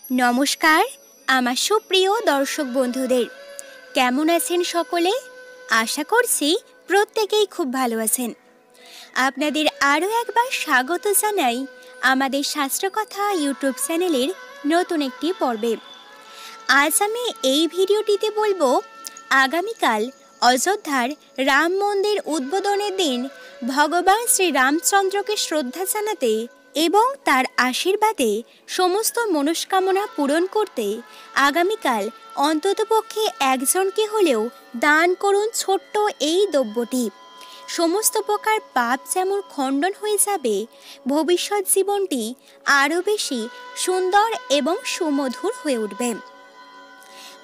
নমস্কার আমার সুপ্রিয় দর্শক বন্ধুদের, কেমন আছেন সকলে? আশা করছি প্রত্যেকেই খুব ভালো আছেন। আপনাদের আরও একবার স্বাগত জানাই আমাদের শাস্ত্রকথা ইউটিউব চ্যানেলের নতুন একটি পর্বে। আজ আমি এই ভিডিওটিতে বলবো, আগামীকাল অযোধ্যার রাম মন্দির উদ্বোধনের দিন ভগবান শ্রী রামচন্দ্রকে শ্রদ্ধা জানাতে এবং তার আশীর্বাদে সমস্ত মনস্কামনা পূরণ করতে আগামীকাল অন্ততপক্ষে একজনকে হলেও দান করুন ছোট্ট এই দ্রব্যটি। সমস্ত প্রকার পাপ যেমন খণ্ডন হয়ে যাবে, ভবিষ্যৎ জীবনটি আরও বেশি সুন্দর এবং সুমধুর হয়ে উঠবে।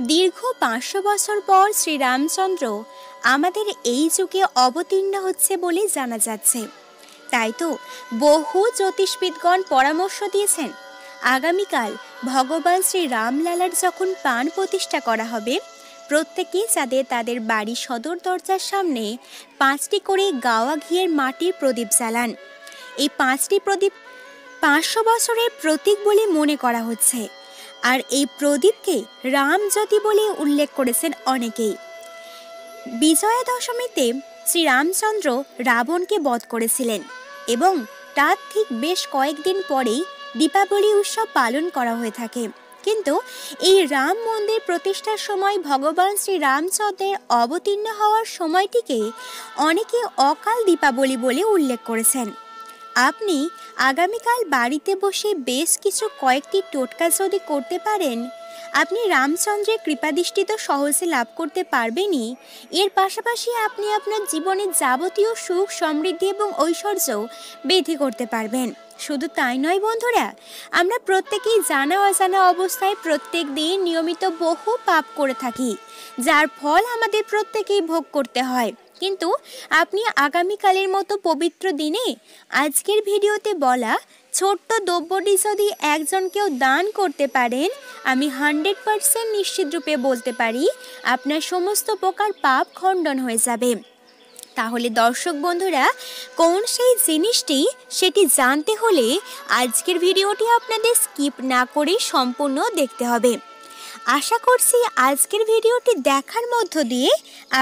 দীর্ঘ 500 বছর পর শ্রীরামচন্দ্র আমাদের এই যুগে অবতীর্ণ হচ্ছে বলে জানা যাচ্ছে। তাই তো বহু জ্যোতিষবিদগণ পরামর্শ দিয়েছেন, আগামীকাল ভগবান শ্রী রামলালার যখন প্রাণ প্রতিষ্ঠা করা হবে, প্রত্যেকে যাতে তাদের বাড়ির সদর দরজার সামনে 5টি করে গাওয়া ঘিয়ের মাটির প্রদীপ জ্বালান। এই 5টি প্রদীপ 500 বছরের প্রতীক বলে মনে করা হচ্ছে। আর এই প্রদীপকে রামজ্যোতি বলে উল্লেখ করেছেন অনেকেই। বিজয়া দশমীতে শ্রীরামচন্দ্র রাবণকে বধ করেছিলেন এবং তার ঠিক বেশ কয়েকদিন পরেই দীপাবলি উৎসব পালন করা হয়ে থাকে। কিন্তু এই রাম মন্দির প্রতিষ্ঠার সময় ভগবান শ্রী রামচন্দ্রের অবতীর্ণ হওয়ার সময়টিকে অনেকে অকাল দীপাবলি বলে উল্লেখ করেছেন। আপনি আগামীকাল বাড়িতে বসে বেশ কিছু কয়েকটি টোটকা যদি করতে পারেন, আপনি রামচন্দ্রের কৃপাদৃষ্টি তো সহজে লাভ করতে পারবেনই, এর পাশাপাশি আপনি আপনার জীবনের যাবতীয় সুখ, সমৃদ্ধি এবং ঐশ্বর্য বৃদ্ধি করতে পারবেন। শুধু তাই নয় বন্ধুরা, আমরা প্রত্যেকেই জানা অজানা অবস্থায় প্রত্যেক দিন নিয়মিত বহু পাপ করে থাকি, যার ফল আমাদের প্রত্যেকেই ভোগ করতে হয়। কিন্তু আপনি আগামীকালের মতো পবিত্র দিনে আজকের ভিডিওতে বলা ছোট্ট দ্রব্যটি যদি একজনকেও দান করতে পারেন, আমি 100% নিশ্চিত রূপে বলতে পারি আপনার সমস্ত প্রকার পাপ খণ্ডন হয়ে যাবে। তাহলে দর্শক বন্ধুরা, কোন সেই জিনিসটি সেটি জানতে হলে আজকের ভিডিওটি আপনাদের স্কিপ না করে সম্পূর্ণ দেখতে হবে। আশা করছি আজকের ভিডিওটি দেখার মধ্য দিয়ে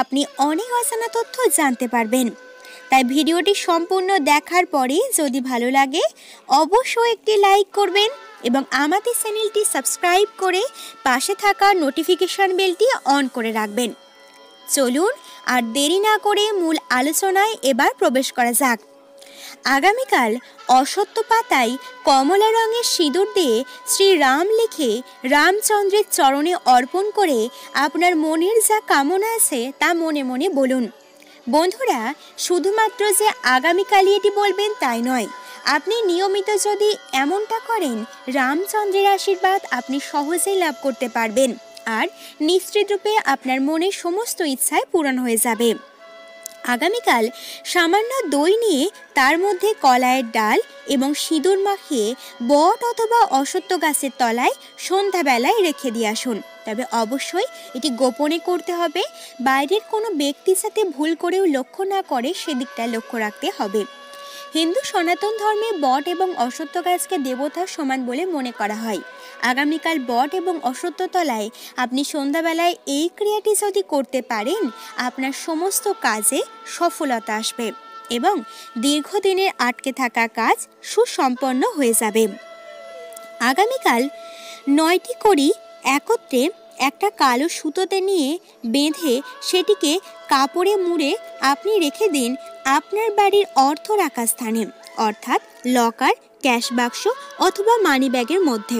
আপনি অনেক অজানা তথ্য জানতে পারবেন। তাই ভিডিওটি সম্পূর্ণ দেখার পরে যদি ভালো লাগে অবশ্যই একটি লাইক করবেন এবং আমাদের চ্যানেলটি সাবস্ক্রাইব করে পাশে থাকা নোটিফিকেশন বেলটি অন করে রাখবেন। চলুন আর দেরি না করে মূল আলোচনায় এবার প্রবেশ করা যাক। আগামীকাল অশ্বত্থ পাতায় কমলা রঙের সিঁদুর দিয়ে শ্রীরাম লিখে রামচন্দ্রের চরণে অর্পণ করে আপনার মনের যা কামনা আছে তা মনে মনে বলুন। বন্ধুরা, শুধুমাত্র যে আগামীকালই এটি বলবেন তাই নয়, আপনি নিয়মিত যদি এমনটা করেন, রামচন্দ্রের আশীর্বাদ আপনি সহজেই লাভ করতে পারবেন আর নিশ্চিত রূপে আপনার মনের সমস্ত ইচ্ছায় পূরণ হয়ে যাবে। আগামীকাল সামান্য দই নিয়ে তার মধ্যে কলাইয়ের ডাল এবং সিঁদুর মাখিয়ে বট অথবা অশ্বত্থ গাছের তলায় সন্ধ্যাবেলায় রেখে দিয়ে আসুন। তবে অবশ্যই এটি গোপনে করতে হবে, বাইরের কোনো ব্যক্তি যাতে ভুল করেও লক্ষ্য না করে সেদিকটা লক্ষ্য রাখতে হবে। হিন্দু সনাতন ধর্মে বট এবং অশ্বত্থ গাছকে দেবতার সমান বলে মনে করা হয়। আগামীকাল বট এবং অশ্বত্থ তলায় আপনি সন্ধ্যাবেলায় এই ক্রিয়াটি যদি করতে পারেন, আপনার সমস্ত কাজে সফলতা আসবে এবং দীর্ঘদিনের আটকে থাকা কাজ সুসম্পন্ন হয়ে যাবে। আগামীকাল 9টি কড়ি একত্রে একটা কালো সুতোতে নিয়ে বেঁধে সেটিকে কাপড়ে মুড়ে আপনি রেখে দিন আপনার বাড়ির অর্থ রাখার স্থানে, অর্থাৎ লকার, ক্যাশ বাক্স অথবা মানি ব্যাগের মধ্যে।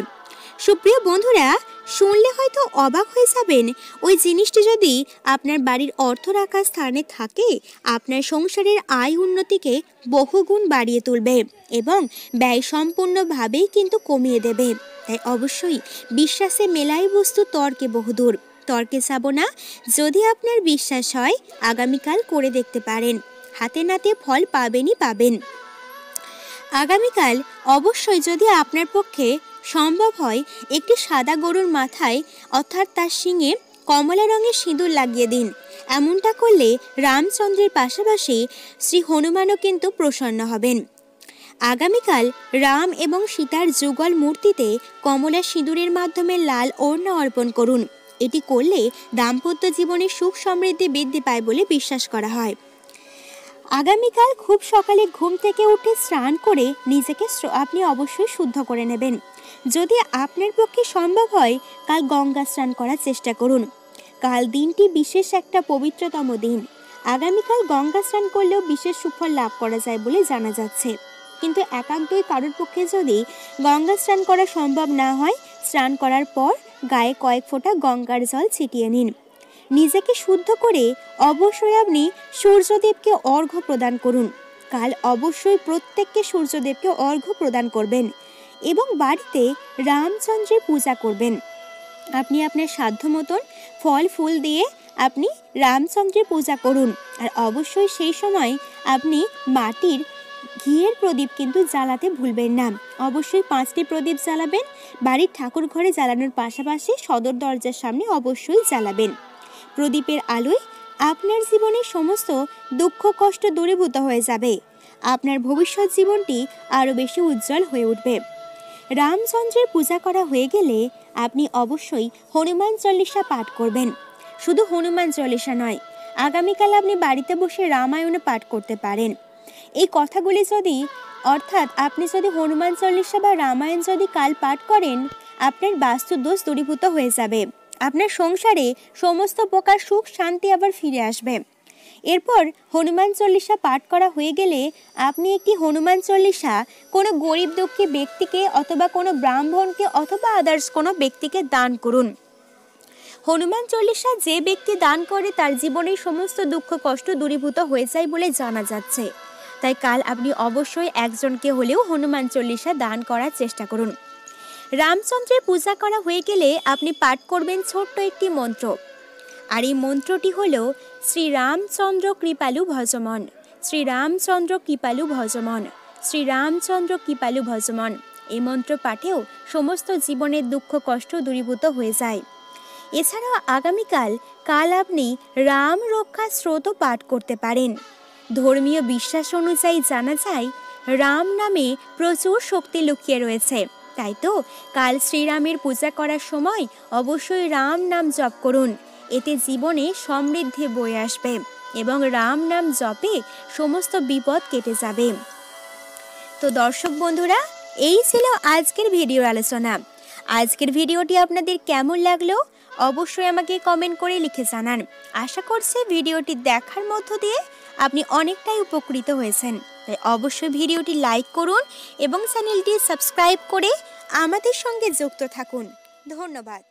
সুপ্রিয় বন্ধুরা, শুনলে হয়তো অবাক হয়ে যাবেন, ওই জিনিসটি যদি আপনার বাড়ির অর্থ রাখার স্থানে থাকে, আপনার সংসারের আয় উন্নতিকে বহুগুণ বাড়িয়ে তুলবে এবং ব্যয় সম্পূর্ণভাবেই কিন্তু কমিয়ে দেবে। তাই অবশ্যই বিশ্বাসে মেলাই বস্তু তর্কে বহুদূর। তর্কে যাব না, যদি আপনার বিশ্বাস হয় আগামীকাল করে দেখতে পারেন, হাতে নাতে ফল পাবেনই পাবেন। আগামীকাল অবশ্যই যদি আপনার পক্ষে সম্ভব হয়, একটি সাদা গরুর মাথায় অর্থাৎ তার শিঙে কমলা রঙের সিঁদুর লাগিয়ে দিন। এমনটা করলে রামচন্দ্রের পাশাপাশি শ্রী হনুমানও কিন্তু প্রসন্ন হবেন। আগামীকাল রাম এবং সীতার যুগল মূর্তিতে কমলা সিঁদুরের মাধ্যমে লাল ওড়না অর্পণ করুন। এটি করলে দাম্পত্য জীবনে সুখ সমৃদ্ধি বৃদ্ধি পায় বলে বিশ্বাস করা হয়। আগামীকাল খুব সকালে ঘুম থেকে উঠে স্নান করে নিজেকে আপনি অবশ্যই শুদ্ধ করে নেবেন। যদি আপনার পক্ষে সম্ভব হয় কাল গঙ্গা স্নান করার চেষ্টা করুন। কাল দিনটি বিশেষ একটা পবিত্রতম দিন। আগামীকাল গঙ্গা স্নান করলেও বিশেষ সুফল লাভ করা যায় বলে জানা যাচ্ছে। কিন্তু একান্তই কারোর পক্ষে যদি গঙ্গা স্নান করা সম্ভব না হয়, স্নান করার পর গায়ে কয়েক ফোঁটা গঙ্গার জল ছিটিয়ে নিন। নিজেকে শুদ্ধ করে অবশ্যই আপনি সূর্যদেবকে অর্ঘ্য প্রদান করুন। কাল অবশ্যই প্রত্যেককে সূর্যদেবকে অর্ঘ্য প্রদান করবেন এবং বাড়িতে রামচন্দ্রের পূজা করবেন। আপনি আপনার সাধ্য মতন ফল ফুল দিয়ে আপনি রামচন্দ্রের পূজা করুন। আর অবশ্যই সেই সময় আপনি মাটির ঘিয়ের প্রদীপ কিন্তু জ্বালাতে ভুলবেন না। অবশ্যই 5টি প্রদীপ জ্বালাবেন। বাড়ির ঠাকুর ঘরে জ্বালানোর পাশাপাশি সদর দরজার সামনে অবশ্যই জ্বালাবেন। প্রদীপের আলোয় আপনার জীবনের সমস্ত দুঃখ কষ্ট দূরীভূত হয়ে যাবে। আপনার ভবিষ্যৎ জীবনটি আরও বেশি উজ্জ্বল হয়ে উঠবে। রামচন্দ্রের পূজা করা হয়ে গেলে আপনি অবশ্যই হনুমান চল্লিশা পাঠ করবেন। শুধু হনুমান চল্লিশা নয়, আগামীকাল আপনি বাড়িতে বসে রামায়ণ পাঠ করতে পারেন। এই কথাগুলি অর্থাৎ আপনি যদি হনুমান চল্লিশা বা রামায়ণ যদি কাল পাঠ করেন, আপনার বাস্তু দোষ দূরীভূত হয়ে যাবে। আপনার সংসারে সমস্ত প্রকার সুখ শান্তি আবার ফিরে আসবে। এরপর হনুমান চল্লিশা পাঠ করা হয়ে গেলে আপনি একটি হনুমান চল্লিশা কোনো গরিব দুঃখী ব্যক্তিকে অথবা কোনো ব্রাহ্মণকে অথবা আদার্স কোনো ব্যক্তিকে দান করুন। হনুমান চল্লিশা যে ব্যক্তি দান করে তার জীবনের সমস্ত দুঃখ কষ্ট দূরীভূত হয়ে যায় বলে জানা যাচ্ছে। তাই কাল আপনি অবশ্যই একজনকে হলেও হনুমান চল্লিশা দান করার চেষ্টা করুন। রামচন্দ্রের পূজা করা হয়ে গেলে আপনি পাঠ করবেন ছোট্ট একটি মন্ত্র। আর এই মন্ত্রটি হলো শ্রীরামচন্দ্র কৃপালু ভজমন, শ্রীরামচন্দ্র কৃপালু ভজমন, শ্রীরামচন্দ্র কৃপালু ভজমন। এই মন্ত্র পাঠেও সমস্ত জীবনের দুঃখ কষ্ট দূরীভূত হয়ে যায়। এছাড়াও আগামীকাল আপনি রাম রক্ষা স্তোত্র পাঠ করতে পারেন। ধর্মীয় বিশ্বাস অনুযায়ী জানা যায় রাম নামে প্রচুর শক্তি লুকিয়ে রয়েছে। তাই তো কাল শ্রীরামের পূজা করার সময় অবশ্যই রাম নাম জপ করুন। এতে জীবনে সমৃদ্ধি বয়ে আসবে এবং রাম নাম জপে সমস্ত বিপদ কেটে যাবে। তো দর্শক বন্ধুরা, এই ছিল আজকের ভিডিওর আলোচনা। আজকের ভিডিওটি আপনাদের কেমন লাগলো অবশ্যই আমাকে কমেন্ট করে লিখে জানান। আশা করছি ভিডিওটি দেখার মধ্য দিয়ে আপনি অনেকটাই উপকৃত হয়েছেন। তাই অবশ্যই ভিডিওটি লাইক করুন এবং চ্যানেলটি সাবস্ক্রাইব করে আমাদের সঙ্গে যুক্ত থাকুন। ধন্যবাদ।